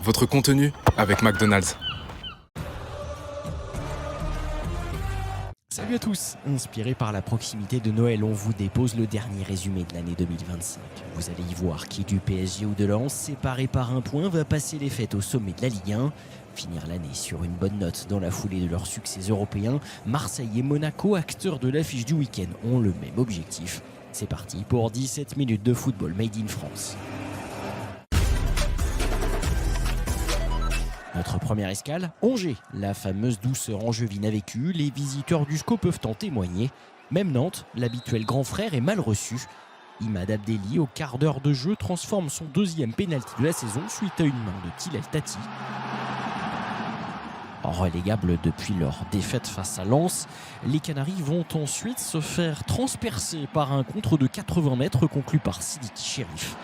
votre contenu avec McDonald's. Salut à tous. Inspiré par la proximité de Noël, on vous dépose le dernier résumé de l'année 2025. Vous allez y voir qui du PSG ou de Lens, séparé par un point, va passer les fêtes au sommet de la Ligue 1. Finir l'année sur une bonne note dans la foulée de leurs succès européens. Marseille et Monaco, acteurs de l'affiche du week-end, ont le même objectif. C'est parti pour 17 minutes de football made in France. Notre première escale, Angers. La fameuse douceur angevine a vécu, les visiteurs du SCO peuvent en témoigner. Même Nantes, l'habituel grand frère, est mal reçu. Imad Abdelli, au quart d'heure de jeu, transforme son deuxième pénalty de la saison suite à une main de Tilel Tati. Relégables depuis leur défaite face à Lens, les Canaries vont ensuite se faire transpercer par un contre de 80 mètres conclu par Sidiki Chérif.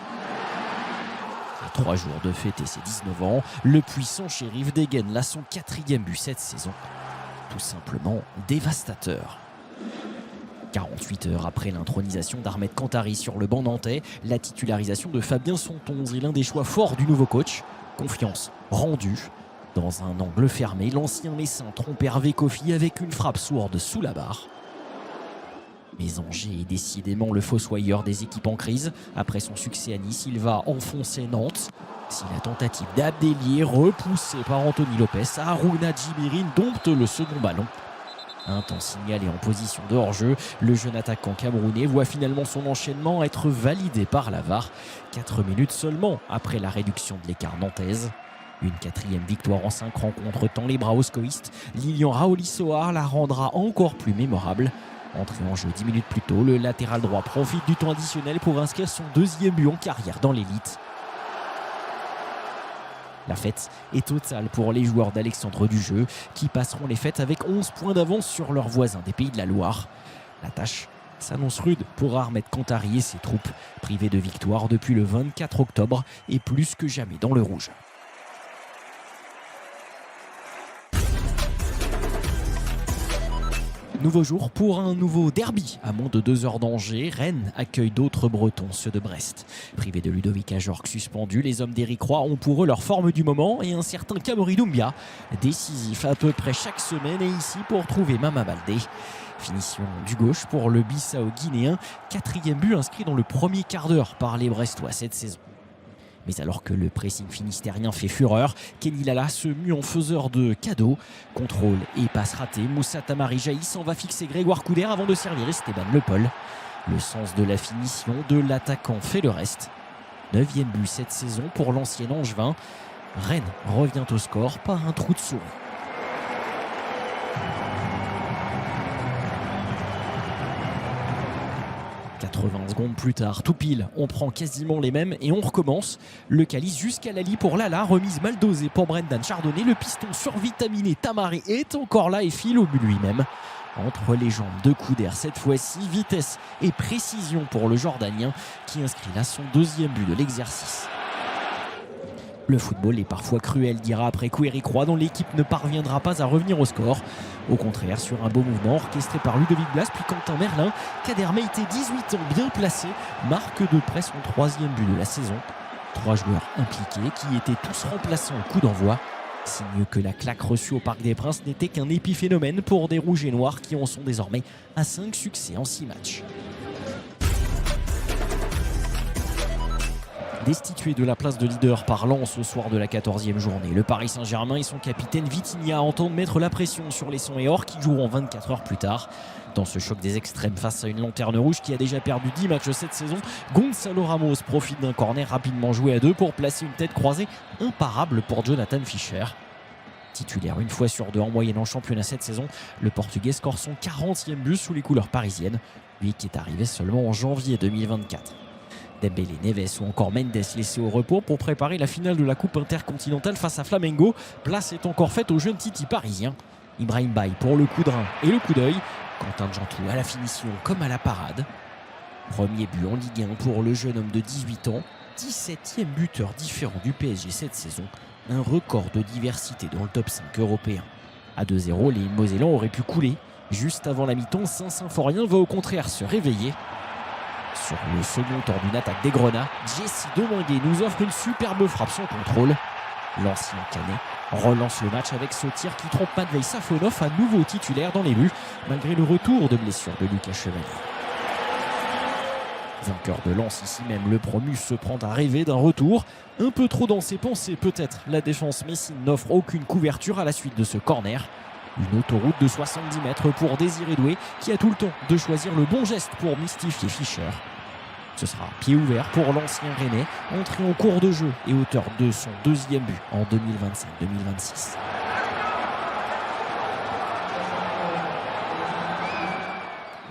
À 3 jours de fêter ses 19 ans, le puissant Chérif dégaine là son 4e but cette saison. Tout simplement dévastateur. 48 heures après l'intronisation d'Ahmed Kantari sur le banc nantais, la titularisation de Fabien Sontonze est l'un des choix forts du nouveau coach. Confiance rendue. Dans un angle fermé, l'ancien Messin trompe Hervé Kofi avec une frappe sourde sous la barre. Mais Angers est décidément le fossoyeur des équipes en crise. Après son succès à Nice, il va enfoncer Nantes. Si la tentative d'Abdelli est repoussée par Anthony Lopez, Harouna Djimirin dompte le second ballon. Un temps signalé en position de hors-jeu, le jeune attaquant camerounais voit finalement son enchaînement être validé par la VAR. 4 minutes seulement après la réduction de l'écart nantaise. Une 4e victoire en 5 rencontres tend les bras aux scoïstes. Lilian Raouli-Soar la rendra encore plus mémorable. Entré en jeu 10 minutes plus tôt, le latéral droit profite du temps additionnel pour inscrire son 2e but en carrière dans l'élite. La fête est totale pour les joueurs d'Alexandre Dujeu qui passeront les fêtes avec 11 points d'avance sur leurs voisins des Pays de la Loire. La tâche s'annonce rude pour Ahmed Kantari et ses troupes, privés de victoire depuis le 24 octobre et plus que jamais dans le rouge. Nouveau jour pour un nouveau derby. À moins de 2 heures d'Angers, Rennes accueille d'autres Bretons, ceux de Brest. Privés de Ludovic Ajorc suspendu, les hommes d'Éric Roy ont pour eux leur forme du moment et un certain Kamori Doumbia, décisif à peu près chaque semaine, est ici pour trouver Mama Baldé. Finition du gauche pour le Bissau-Guinéen, 4e but inscrit dans le premier quart d'heure par les Brestois cette saison. Mais alors que le pressing finistérien fait fureur, Kenny Lala se mue en faiseur de cadeaux. Contrôle et passe raté, Moussa Tamari jaillit, s'en va fixer Grégoire Couder avant de servir Esteban Le Paul. Le sens de la finition de l'attaquant fait le reste. 9e but cette saison pour l'ancien Angevin. Rennes revient au score par un trou de souris. 80 secondes plus tard, tout pile, on prend quasiment les mêmes et on recommence. Le calice jusqu'à Lali pour Lala, remise mal dosée pour Brendan Chardonnay. Le piston survitaminé Tamari est encore là et file au but lui-même. Entre les jambes de Couder cette fois-ci, vitesse et précision pour le Jordanien qui inscrit là son 2e but de l'exercice. Le football est parfois cruel, dira après coup Éric Roy, dont l'équipe ne parviendra pas à revenir au score. Au contraire, sur un beau mouvement orchestré par Ludovic Blas puis Quentin Merlin, Kader Meïté, 18 ans, bien placé, marque de près son 3e but de la saison. 3 joueurs impliqués qui étaient tous remplaçants au coup d'envoi. Signe que la claque reçue au Parc des Princes n'était qu'un épiphénomène pour des Rouges et Noirs qui en sont désormais à 5 succès en 6 matchs. Destitué de la place de leader par Lens au soir de la 14e journée, le Paris Saint-Germain et son capitaine Vitinha entendent mettre la pression sur les Sons et Or qui joueront 24 heures plus tard. Dans ce choc des extrêmes face à une lanterne rouge qui a déjà perdu 10 matchs cette saison, Gonzalo Ramos profite d'un corner rapidement joué à 2 pour placer une tête croisée imparable pour Jonathan Fischer. Titulaire une fois sur 2 en moyenne en championnat cette saison, le Portugais score son 40e but sous les couleurs parisiennes, lui qui est arrivé seulement en janvier 2024. Dembélé, Neves ou encore Mendes laissés au repos pour préparer la finale de la Coupe intercontinentale face à Flamengo. Place est encore faite au jeune Titi parisien. Ibrahim Baye pour le coup de rein et le coup d'œil. Quentin Djantou à la finition comme à la parade. Premier but en Ligue 1 pour le jeune homme de 18 ans. 17e buteur différent du PSG cette saison. Un record de diversité dans le top 5 européen. À 2-0, les Mosellans auraient pu couler. Juste avant la mi-temps, Saint-Symphorien va au contraire se réveiller. Sur le second temps d'une attaque des Grenats, Jesse Deminguet nous offre une superbe frappe sans contrôle. L'ancien Canet relance le match avec ce tir qui trompe Matvei Safonov, à nouveau titulaire dans les buts, malgré le retour de blessure de Lucas Chevalier. Vainqueur de Lens ici même, le promu se prend à rêver d'un retour. Un peu trop dans ses pensées peut-être. La défense messine n'offre aucune couverture à la suite de ce corner. Une autoroute de 70 mètres pour Désiré Doué qui a tout le temps de choisir le bon geste pour mystifier Fischer. Ce sera pied ouvert pour l'ancien Rennais, entré en cours de jeu et auteur de son deuxième but en 2025-2026.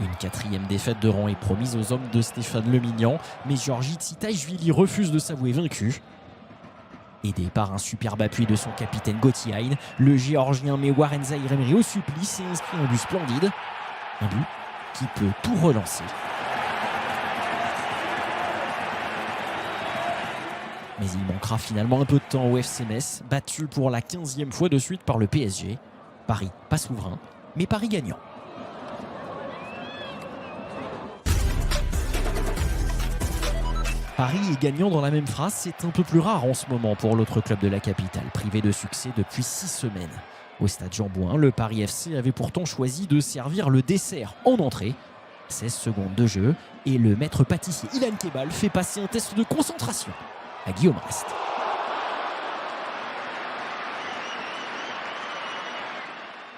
Une quatrième défaite de rang est promise aux hommes de Stéphane Lemignan, mais Georgi Tsitaishvili refuse de s'avouer vaincu. Aidé par un superbe appui de son capitaine Gauthier Hein, le Géorgien met Warren Zaïre Emery au supplice et inscrit un but splendide. Un but qui peut tout relancer. Mais il manquera finalement un peu de temps au FC Metz, battu pour la 15e fois de suite par le PSG. Paris pas souverain, mais Paris gagnant. Paris est gagnant dans la même phrase, c'est un peu plus rare en ce moment pour l'autre club de la capitale, privé de succès depuis 6 semaines. Au stade Jean-Bouin, le Paris FC avait pourtant choisi de servir le dessert en entrée. 16 secondes de jeu et le maître pâtissier Ilan Kebal fait passer un test de concentration à Guillaume Rest.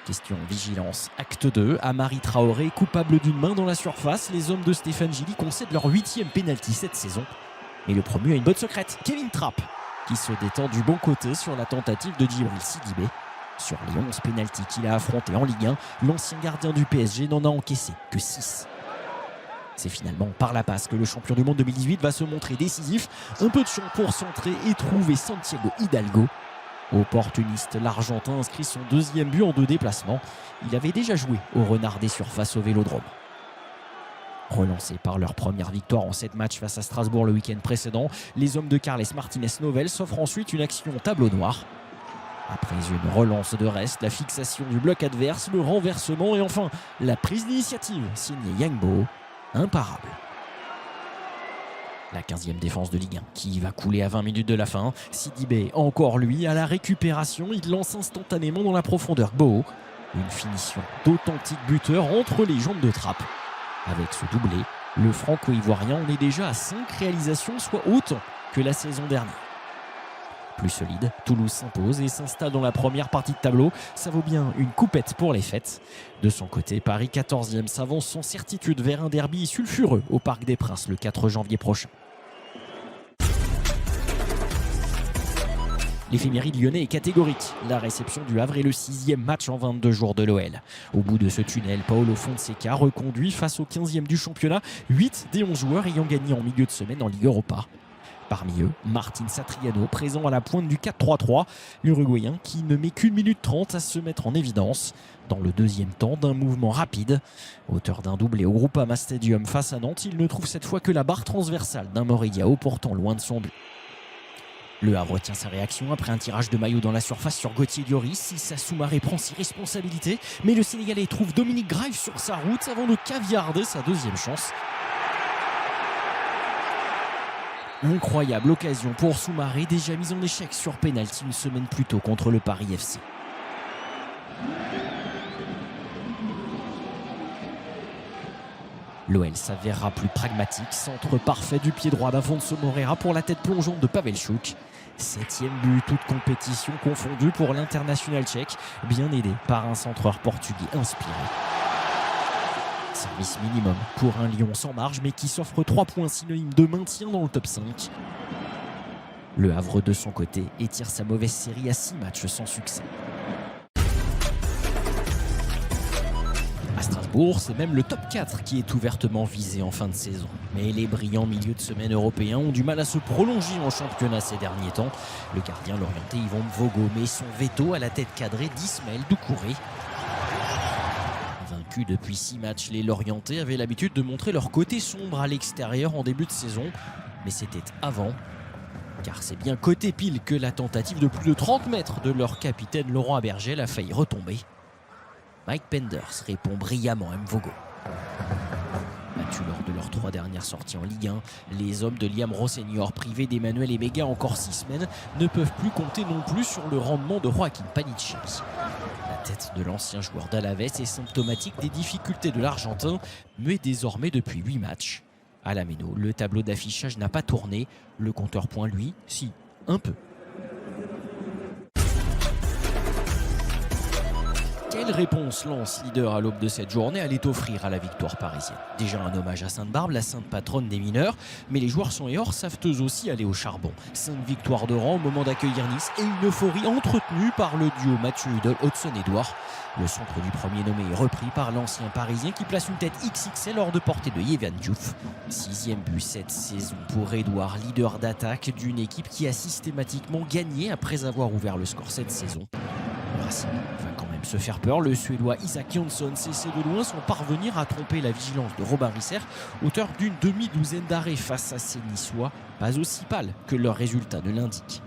Question vigilance, acte 2, Amari Traoré coupable d'une main dans la surface. Les hommes de Stéphane Gilly concèdent leur 8e pénalty cette saison. Mais le promu a une botte secrète, Kevin Trapp, qui se détend du bon côté sur la tentative de Djibril Sidibé. Sur les 11 pénaltys qu'il a affrontés en Ligue 1, l'ancien gardien du PSG n'en a encaissé que 6. C'est finalement par la passe que le champion du monde 2018 va se montrer décisif. Un peu de champ pour centrer et trouver Santiago Hidalgo. Opportuniste, l'Argentin inscrit son 2e but en 2 déplacements. Il avait déjà joué au renard des surfaces au Vélodrome. Relancés par leur première victoire en 7 matchs face à Strasbourg le week-end précédent, les hommes de Carles Martinez Novel s'offrent ensuite une action au tableau noir. Après une relance de Rest, la fixation du bloc adverse, le renversement et enfin la prise d'initiative signée Yangbo, imparable. La 15e défense de Ligue 1 qui va couler à 20 minutes de la fin. Sidibé, encore lui, à la récupération, il lance instantanément dans la profondeur Bo. Une finition d'authentique buteur entre les jambes de Trapp. Avec ce doublé, le franco-ivoirien en est déjà à 5 réalisations, soit autant que la saison dernière. Plus solide, Toulouse s'impose et s'installe dans la première partie de tableau. Ça vaut bien une coupette pour les fêtes. De son côté, Paris 14e s'avance sans certitude vers un derby sulfureux au Parc des Princes le 4 janvier prochain. L'éphéméride lyonnais est catégorique. La réception du Havre est le 6e match en 22 jours de l'OL. Au bout de ce tunnel, Paulo Fonseca reconduit face au 15e du championnat, 8 des 11 joueurs ayant gagné en milieu de semaine en Ligue Europa. Parmi eux, Martin Satriano, présent à la pointe du 4-3-3, l'Uruguayen qui ne met qu'une minute 30 à se mettre en évidence. Dans le deuxième temps, d'un mouvement rapide. Auteur d'un doublé au Groupama Stadium face à Nantes, il ne trouve cette fois que la barre transversale d'un Moridiao pourtant loin de son but. Le Havre tient sa réaction après un tirage de maillot dans la surface sur Gauthier Lloris. Issa Soumaré prend ses responsabilités, mais le Sénégalais trouve Dominique Graves sur sa route avant de caviarder sa 2e chance. Incroyable occasion pour Soumaré, déjà mis en échec sur pénalty une semaine plus tôt contre le Paris FC. L'OL s'avérera plus pragmatique, centre parfait du pied droit d'Afonso Moreira pour la tête plongeante de Pavel Chouk. 7e but, toute compétition confondue pour l'international tchèque, bien aidé par un centreur portugais inspiré. Service minimum pour un Lyon sans marge mais qui s'offre 3 points synonymes de maintien dans le top 5. Le Havre de son côté étire sa mauvaise série à 6 matchs sans succès. À Strasbourg, c'est même le top 4 qui est ouvertement visé en fin de saison. Mais les brillants milieux de semaine européens ont du mal à se prolonger en championnat ces derniers temps. Le gardien l'orienté Yvon Mvogo met son veto à la tête cadrée d'Ismaël Doucouré. Vaincus depuis 6 matchs, les Lorientais avaient l'habitude de montrer leur côté sombre à l'extérieur en début de saison. Mais c'était avant. Car c'est bien côté pile que la tentative de plus de 30 mètres de leur capitaine Laurent Abergel a failli retomber. Mike Penders répond brillamment à Mvogo. La battus lors de leurs 3 dernières sorties en Ligue 1. Les hommes de Liam Rossenior, privés d'Emmanuel Emega encore 6 semaines, ne peuvent plus compter non plus sur le rendement de Joaquin Panichi. La tête de l'ancien joueur d'Alaves est symptomatique des difficultés de l'Argentin, muet désormais depuis 8 matchs. À la Méno, le tableau d'affichage n'a pas tourné, le compteur point lui, si, un peu. Quelle réponse Lens, leader à l'aube de cette journée, allait offrir à la victoire parisienne? Déjà un hommage à Sainte-Barbe, la sainte patronne des mineurs, mais les joueurs sont et or savent eux aussi aller au charbon. 5 victoires de rang au moment d'accueillir Nice et une euphorie entretenue par le duo Mathieu Hudol-Hudson-Edouard. Le centre du premier nommé est repris par l'ancien parisien qui place une tête XXL hors de portée de Yehvan Diouf. 6e but cette saison pour Edouard, leader d'attaque d'une équipe qui a systématiquement gagné après avoir ouvert le score cette saison. Le Racing va quand même se faire peur. Le Suédois Isak Jansson cessé de loin sans parvenir à tromper la vigilance de Robin Risser, auteur d'une demi-douzaine d'arrêts face à ces Niçois, pas aussi pâles que leurs résultats ne l'indiquent.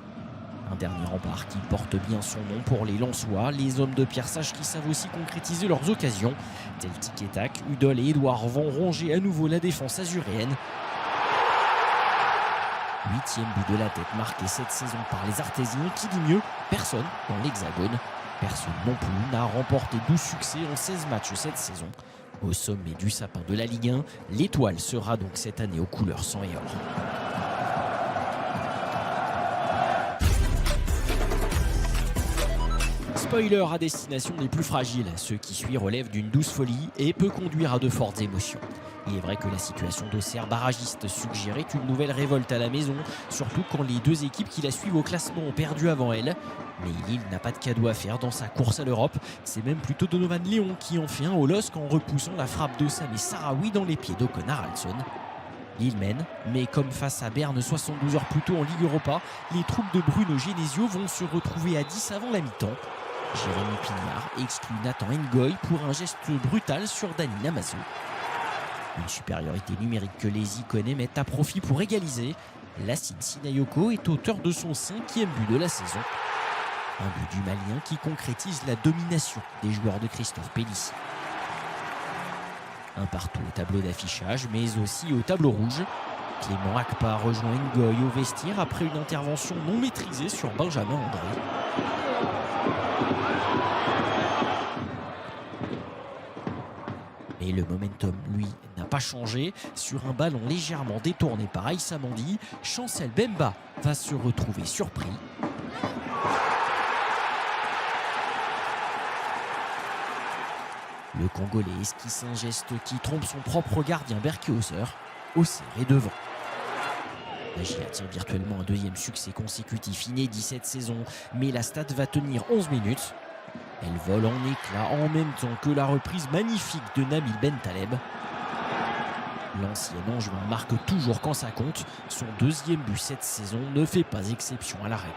Un dernier rempart qui porte bien son nom pour les Lensois, les hommes de Pierre Sage qui savent aussi concrétiser leurs occasions. Tel tic et tac, Hudol et Edouard vont ronger à nouveau la défense azuréenne. 8e but de la tête marqué cette saison par les Artésiens, qui dit mieux, personne dans l'Hexagone. Personne non plus n'a remporté 12 succès en 16 matchs cette saison. Au sommet du sapin de la Ligue 1, l'étoile sera donc cette année aux couleurs sang et or. Spoiler à destination des plus fragiles, ce qui suit relève d'une douce folie et peut conduire à de fortes émotions. Il est vrai que la situation d'Auxerre barragiste suggérait une nouvelle révolte à la maison, surtout quand les 2 équipes qui la suivent au classement ont perdu avant elle. Mais Lille n'a pas de cadeau à faire dans sa course à l'Europe, c'est même plutôt Donovan Léon qui en fait un au LOSC en repoussant la frappe de Sam et Sarawi dans les pieds d'Ocon Haraldsson. Lille mène, mais comme face à Berne 72 heures plus tôt en Ligue Europa, les troupes de Bruno Genesio vont se retrouver à 10 avant la mi-temps. Jérémy Pignard exclut Nathan Ngoy pour un geste brutal sur Dani Namazo. Une supériorité numérique que les Iconais mettent à profit pour égaliser. Lassine Sinayoko est auteur de son 5e but de la saison. Un but du Malien qui concrétise la domination des joueurs de Christophe Pellissier. Un partout au tableau d'affichage, mais aussi au tableau rouge. Clément Akpa rejoint Ngoy au vestiaire après une intervention non maîtrisée sur Benjamin André. Et le momentum, lui, n'a pas changé. Sur un ballon légèrement détourné par Aïssa Mandi, Chancel Bemba va se retrouver surpris. Le Congolais esquisse un geste qui trompe son propre gardien Berkehauser. Auxerre est devant. La GIA tire virtuellement un 2e succès consécutif inédit cette saison, mais la stat va tenir 11 minutes. Elle vole en éclats en même temps que la reprise magnifique de Nabil Bentaleb. L'ancien Angevin marque toujours quand ça compte. Son 2e but cette saison ne fait pas exception à la règle.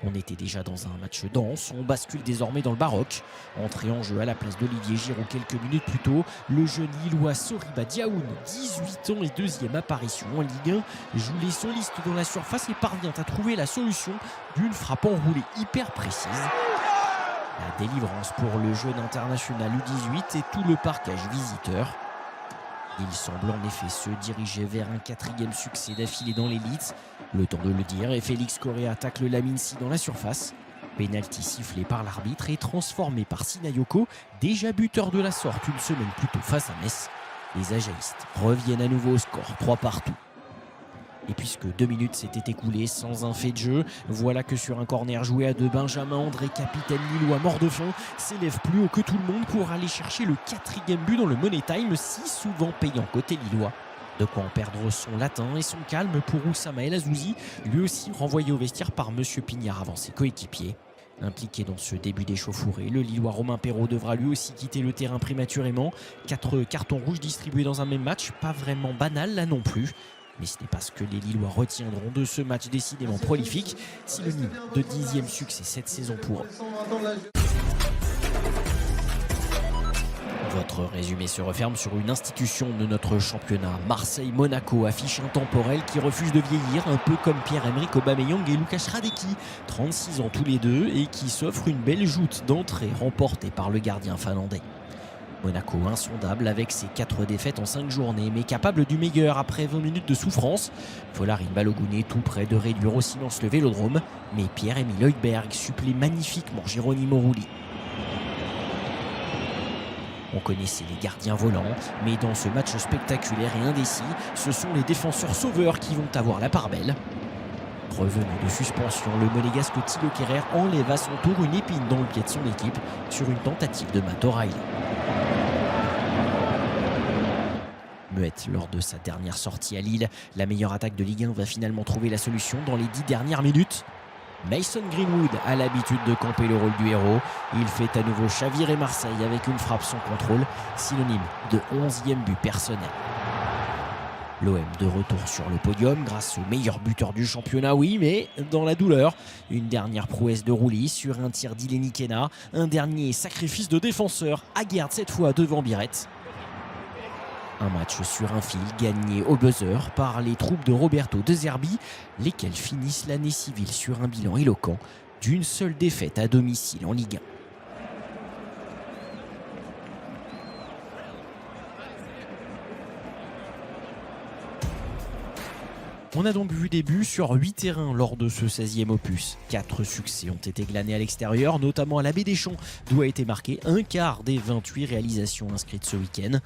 On était déjà dans un match dense, on bascule désormais dans le baroque. Entré en jeu à la place d'Olivier Giroud quelques minutes plus tôt, le jeune Lillois Soriba Diaoun, 18 ans et 2e apparition en Ligue 1, joue les solistes dans la surface et parvient à trouver la solution d'une frappe enroulée hyper précise. La délivrance pour le jeune international U18 et tout le parquage visiteur. Il semble en effet se diriger vers un 4e succès d'affilée dans l'élite. Le temps de le dire, et Félix Correa tacle Laminsi dans la surface. Pénalty sifflé par l'arbitre et transformé par Sinayoko, déjà buteur de la sorte une semaine plus tôt face à Metz. Les Ajaïstes reviennent à nouveau au score, 3 partout. Et puisque 2 minutes s'étaient écoulées sans un fait de jeu, voilà que sur un corner joué à 2, Benjamin André, capitaine lillois mort de faim, s'élève plus haut que tout le monde pour aller chercher le 4e but dans le Money Time, si souvent payant côté lillois. De quoi en perdre son latin et son calme pour Oussama El Azouzi, lui aussi renvoyé au vestiaire par M. Pignard avant ses coéquipiers. Impliqué dans ce début d'échauffourée, le Lillois Romain Perrault devra lui aussi quitter le terrain prématurément. 4 cartons rouges distribués dans un même match, pas vraiment banal là non plus. Mais ce n'est pas ce que les Lillois retiendront de ce match décidément prolifique. Si le niveau de 10e succès cette saison pour eux. Votre résumé se referme sur une institution de notre championnat. Marseille-Monaco affiche un temporel qui refuse de vieillir, un peu comme Pierre-Emerick Aubameyang et Lucas Hradecki, 36 ans tous les deux, et qui s'offre une belle joute d'entrée remportée par le gardien finlandais. Monaco insondable avec ses 4 défaites en 5 journées, mais capable du meilleur après 20 minutes de souffrance. Folarin Balogun est tout près de réduire au silence le Vélodrome, mais Pierre-Emile Højbjerg supplée magnifiquement Geronimo Rulli. On connaissait les gardiens volants, mais dans ce match spectaculaire et indécis, ce sont les défenseurs sauveurs qui vont avoir la part belle. Revenu de suspension, le monégasque Thilo Kehrer enlève à son tour une épine dans le pied de son équipe sur une tentative de Matt O'Reilly. Muette lors de sa dernière sortie à Lille, la meilleure attaque de Ligue 1 va finalement trouver la solution dans les 10 dernières minutes. Mason Greenwood a l'habitude de camper le rôle du héros. Il fait à nouveau chavirer Marseille avec une frappe sans contrôle, synonyme de 11e but personnel. L'OM de retour sur le podium grâce au meilleur buteur du championnat, oui, mais dans la douleur. Une dernière prouesse de Rulli sur un tir d'Ileni Kena. Un dernier sacrifice de défenseur, Aguerd cette fois devant Biret. Un match sur un fil gagné au buzzer par les troupes de Roberto De Zerbi, lesquelles finissent l'année civile sur un bilan éloquent d'une seule défaite à domicile en Ligue 1. On a donc vu des buts sur 8 terrains lors de ce 16e opus. 4 succès ont été glanés à l'extérieur, notamment à la Baie des Champs, d'où a été marqué un quart des 28 réalisations inscrites ce week-end.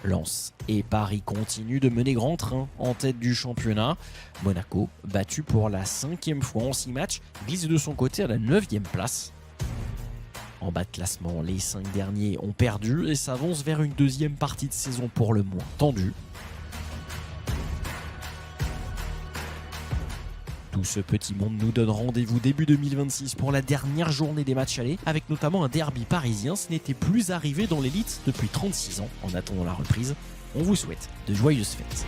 Lens et Paris continuent de mener grand train en tête du championnat. Monaco, battu pour la 5e fois en 6 matchs, glisse de son côté à la 9e place. En bas de classement, les 5 derniers ont perdu et s'avancent vers une deuxième partie de saison pour le moins tendue. Tout ce petit monde nous donne rendez-vous début 2026 pour la dernière journée des matchs allés, avec notamment un derby parisien. Ce n'était plus arrivé dans l'élite depuis 36 ans. En attendant la reprise, on vous souhaite de joyeuses fêtes.